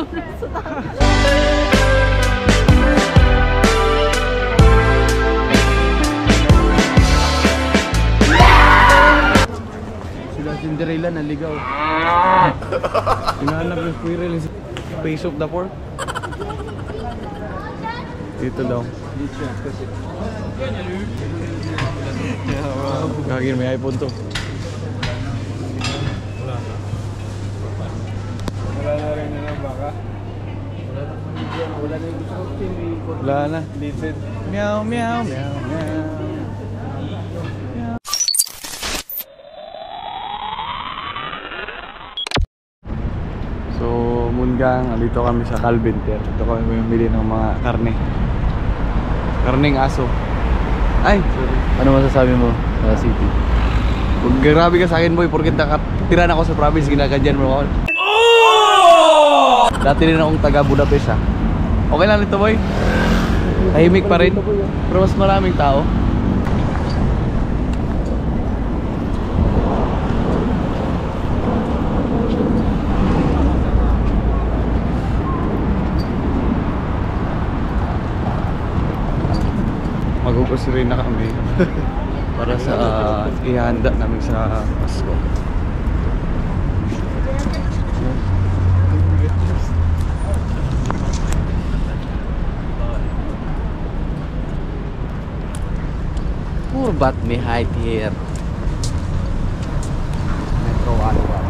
Sila Cinderella naligaw. Hinahanap yung squirrel. Face of the pork. Dito daw. Kagin may iPhone to. Wala na rin na baka. Wala na yung gusto ko. Wala na. Meow, meow, meow, meow. So, Mungang, dito kami sa Calvin Ter. Dito kami bumili ng mga karne. Karneng aso. Ay, sorry. Ano masasabi mo sa city? Grabe ka sa akin, boy, porque nakatira na ako sa province, ginagadyan mo ako. Oh! Dati rin akong taga Budapest, ha. Okay lang nito, boy. Tahimik pa rin, pero mas maraming tao. Mag-grocery na kami para sa ihanda namin sa Pasko. But me hide here. Metro Alua.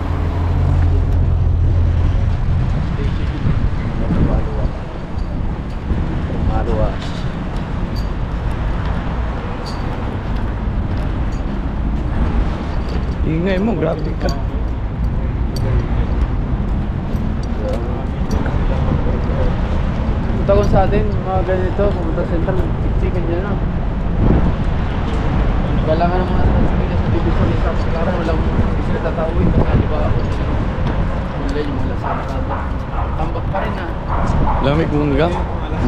Alua. Ingay mo, grabe ka. Punta ko sa atin, mga ganito, pumunta central, chicken dyan na. Kailangan ng mga sasakyan sa division ni Sam Clara, walang sila tatawin kasi di ba ako wala yung mga lasama tata. Tambak pa rin na. Lamig Mungang.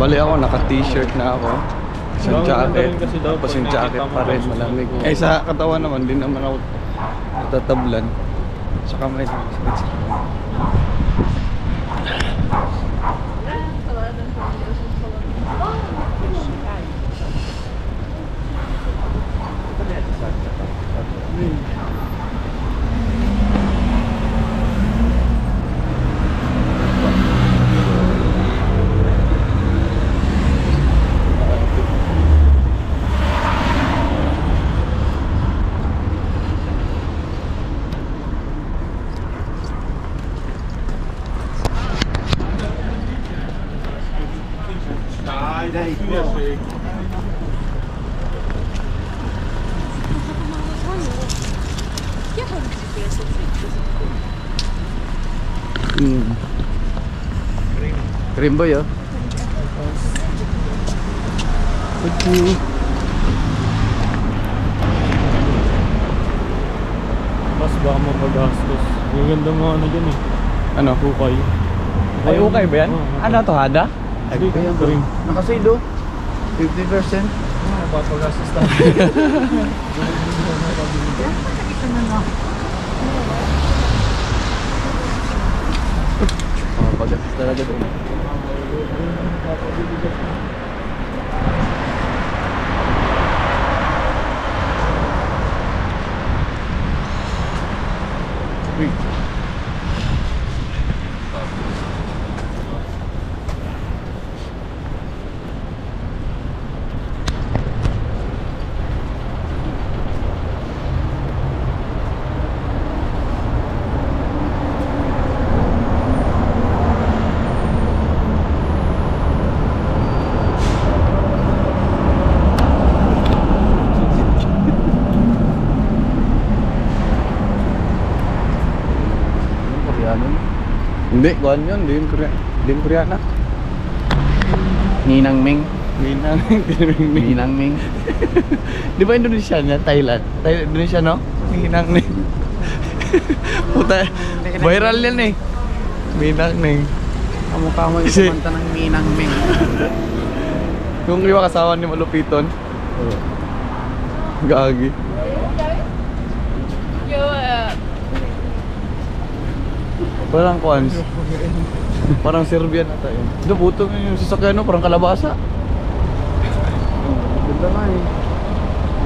Bali ako, naka-t-shirt na ako. Isang jacket. Tapos yung jacket pa rin, malamig. Eh sa katawan naman, din naman ako natatablan. Sa kamay, sakit sa kamay. Cream boy, oh. Mas baka mapagastos. Yung ganda mo ano dyan eh. Ano? Hukay. Ay, okay ba yan? Ano to, hada? Hindi, cream. Nakasido? 50%? Mapapagastos tayo. Mapagastos talaga doon. Hindi, kuhan yun. Hindi yung Koreana. Ninang Ming. Ninang Ming. Di ba Indonesia na? Thailand? Indonesia, no? Ninang Ming. Puta, viral yan eh. Ninang Ming. Kamukha mo yung kumanta ng Ninang Ming. Kung iwa kasawa ni Malupiton. Gagi. Parang kuans. Parang Serbian ata yun. Ito buto yung sasakyan no, parang kalabasa. Ganda nga eh.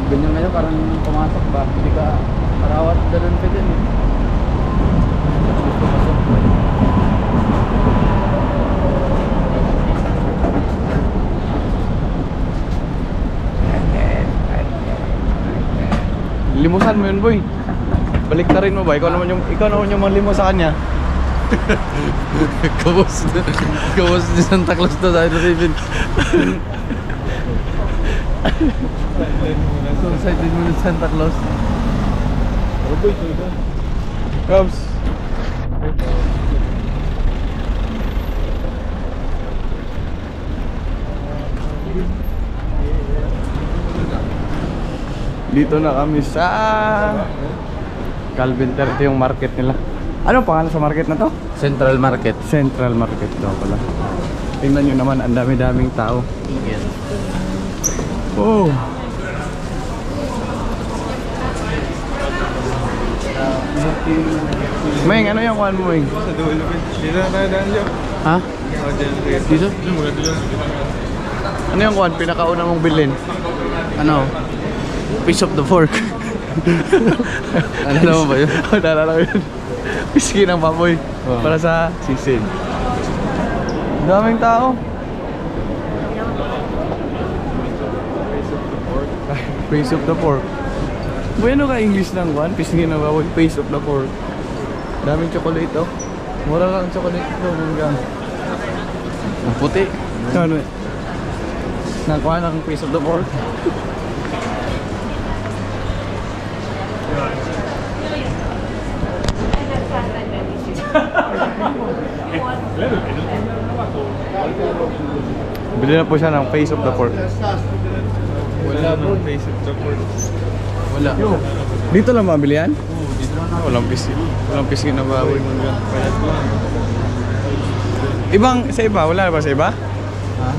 Ganyan ngayon parang pumasok ba? Hindi ka karawat ganun ka dyan eh. Gusto pasok. Limusan mo yun, boy. Baliktarin mo ba? Ikaw naman yung manlimos sa kanya. Kabos ni Santa Claus to dahil Raven. So excited mo ni Santa Claus. Cubs. Dito na kami sa Calvin. Ito yung market nila. Ano pangalan sa market na to? Central Market. Central Market daw pala. Tingnan nyo naman, ang dami-daming tao. Yes. Oh. Meng, ano yung kuhan mo, Meng? Sa dulo, dito na tayo daan dyan. Ha? Dito? Muna dito. Ano yung kuhan? Pinakauna mong bilhin? Ano? Piece of the fork. Ano mo ba yun? Naalala ko yun. Whiskey ng baboy. Oh. Para sa sisin. Daming tao. Face of the pork. Bueno ka English ng kuhan? Whiskey ng baboy. Face of the pork. Daming chocolate oh. Mura lang chocolate ito. Ang puti. Ano eh? Nakuha ng piece of the pork. Bili na po siya ng face of the pork. Wala bro. Face of the pork. Wala. Dito lang mabili yan? Dito na. Walang piski na baboy. Ibang sa iba? Wala ba sa iba? Ha?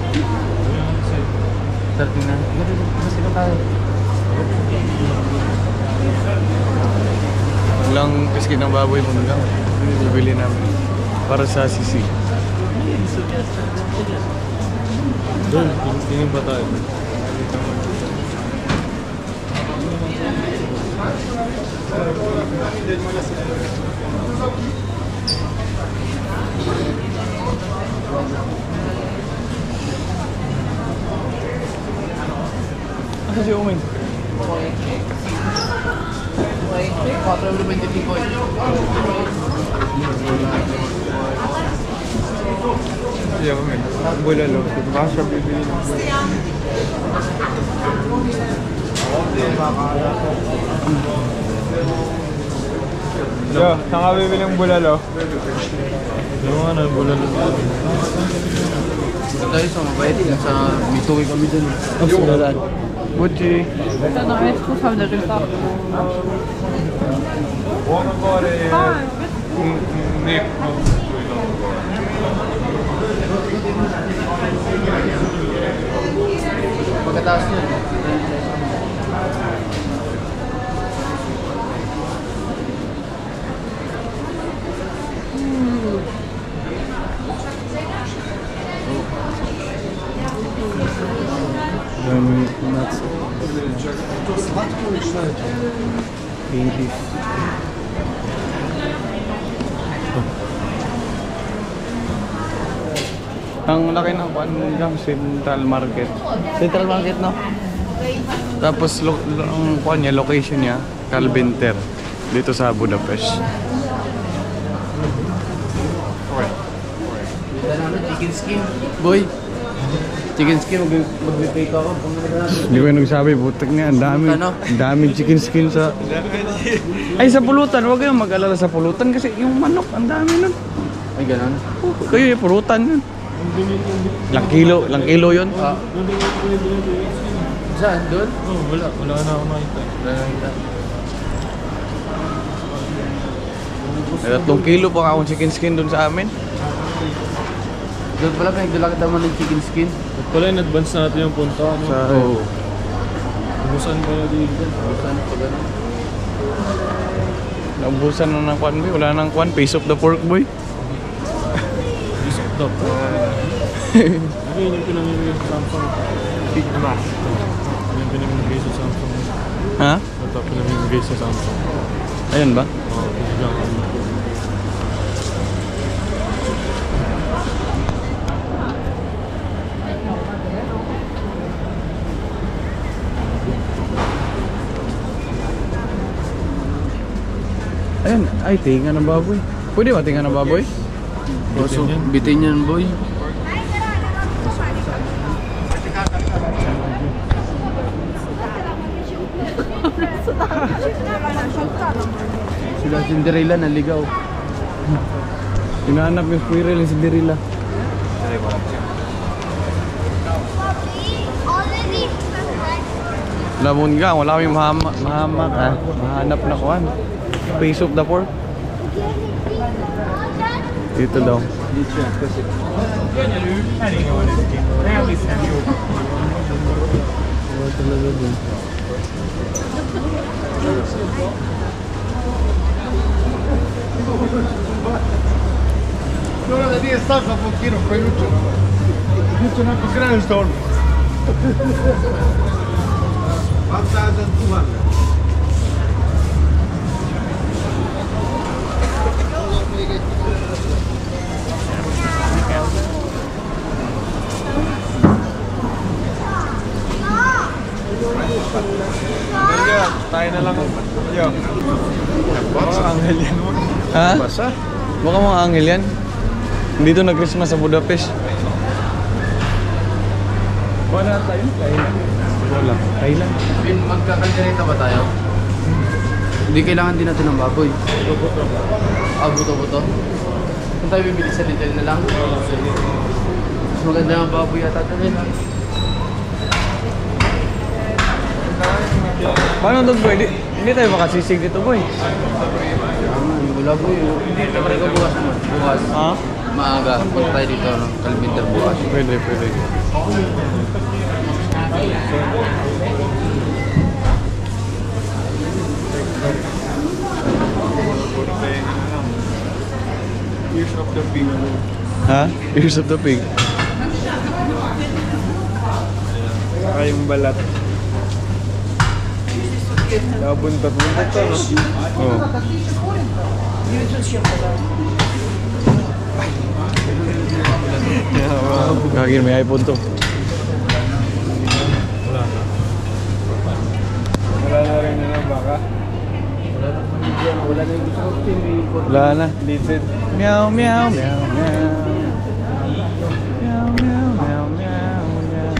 39. Sino tayo? Walang piski ng baboy mo lang. Bibili namin. Para sa sisig. Doon, tingin pa tayo. Asa si Uming? 4.25. Siya kami. Bulalo. Baka siya bibili ng bulalo. Yo, saan ka bibili ng bulalo? Yung ano, bulalo. Dito tayo sa mabait. Sa Mituwi kami dun. Ang sinalan. Gucci. Sen har ett fortfarande runt av. Huwag ko rin. Nick. Pagkataas nyo. Daming nuts. Pinkies. Ang laki ng kuan ng Central Market. Central Market, no? Tapos ang kuan niya, location niya, Calvinter, dito sa Budapest. Dito namin chicken skin. Boy. Chicken skin. Mag-repay ka ako. Hindi ko yung nagsabi, butik niya, ang dami. Ano? Ang daming chicken skin sa... Ay, sa pulutan, huwag kayong mag-alala sa pulutan kasi yung manok, ang dami nun. Ay, gano'n. Kayo yung pulutan yun. Ilang kilo yun? Saan? Doon? Oh, wala na ako nakita. Wala na kita. May 3 kilo pa akong chicken skin dun sa amin. Doon pala pinagdala kita man ng chicken skin. At pala in advance natin yung punta. Ano? Sa... Kumusan pa na dito. Saan pa gano'n? Naubusan na ng kwan boy. Wala nang kwan. Face of the pork boy. Piece of the Ayun yung pinamimigay sa Samsung. Yung pinamimigay sa Samsung. Ha? Ito pinamimigay sa Samsung. Ayun ba? Oo, biglang ano. Ayun. Ay, tinga ng baboy. Pwede ba tinga ng baboy? Bitin yan, boy. Sila Cinderella naligaw. Hinahanap yung squirrel yung Cinderella. Labon ka, wala kaming mahamak ha. Mahanap na kuhan. Face of the pork. Dito daw. Wala talaga dun. Allora da dire sta un pochino, poi non c'è un grande stormo. Basta da tua. Tayo na lang. Yo. Baka anghel yan mo. Ha? Basa? Baka mga angel yan. Dito nag-Christmas sa Budapest. Wala tayo? Kailan? Wala. Kailan? Bin, magkakaldereta ba tayo? Hindi kailangan din natin ng baboy. Buto-buto. Kung tayo bibili sa Lidl na lang. Mas maganda ang baboy yata tayo. Paano doon boy? Hindi tayo makasisig dito boy. Wala boy. Hindi naman ikaw bukas naman. Bukas. Ha? Maaga. Punta tayo dito ng Calvinter bukas. Pwede, pwede. Ears of the pig. Ha? Ears of the pig. Saka yung balat. Buntot-buntot to, no? Oo. Kagin, may iPhone to. Wala na. Wala na rin na baka. Wala na yung gusto ko. Wala na. Litid. Meow, meow, meow, meow. Meow, meow, meow, meow, meow.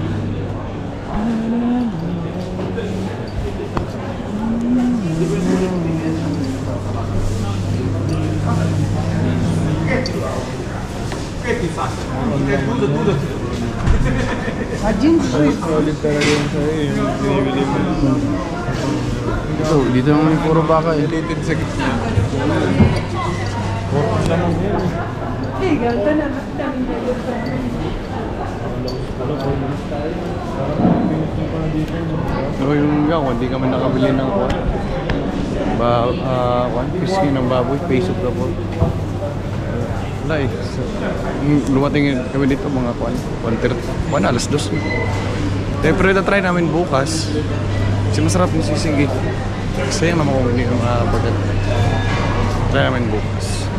Solid talaga yung sa'yo. Yung binibili mo. Ito, dito naman yung puro baka eh. Litid sa gitna. Lamang yan. Pero yung nga, hindi kami nakabili ng pisngi ng baboy, face of the pork. Wala eh. Lumating kami dito mga 1:30, alas 2. Pero ita-try namin bukas. Kasi masarap yung sisig eh. Sayang naman kung hindi ko makapagod. Try namin bukas.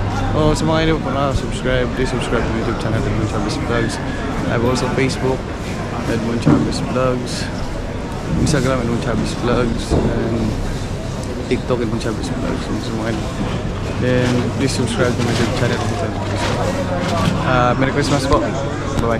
Sa mga hindi po na-subscribe, please subscribe to YouTube channel Edmond Chavez Vlogs. I have also Facebook, Edmond Chavez Vlogs. Instagram, Edmond Chavez Vlogs. And TikTok, Edmond Chavez Vlogs. Sa mga then please subscribe to my YouTube channel. Merry Christmas po. Bye-bye.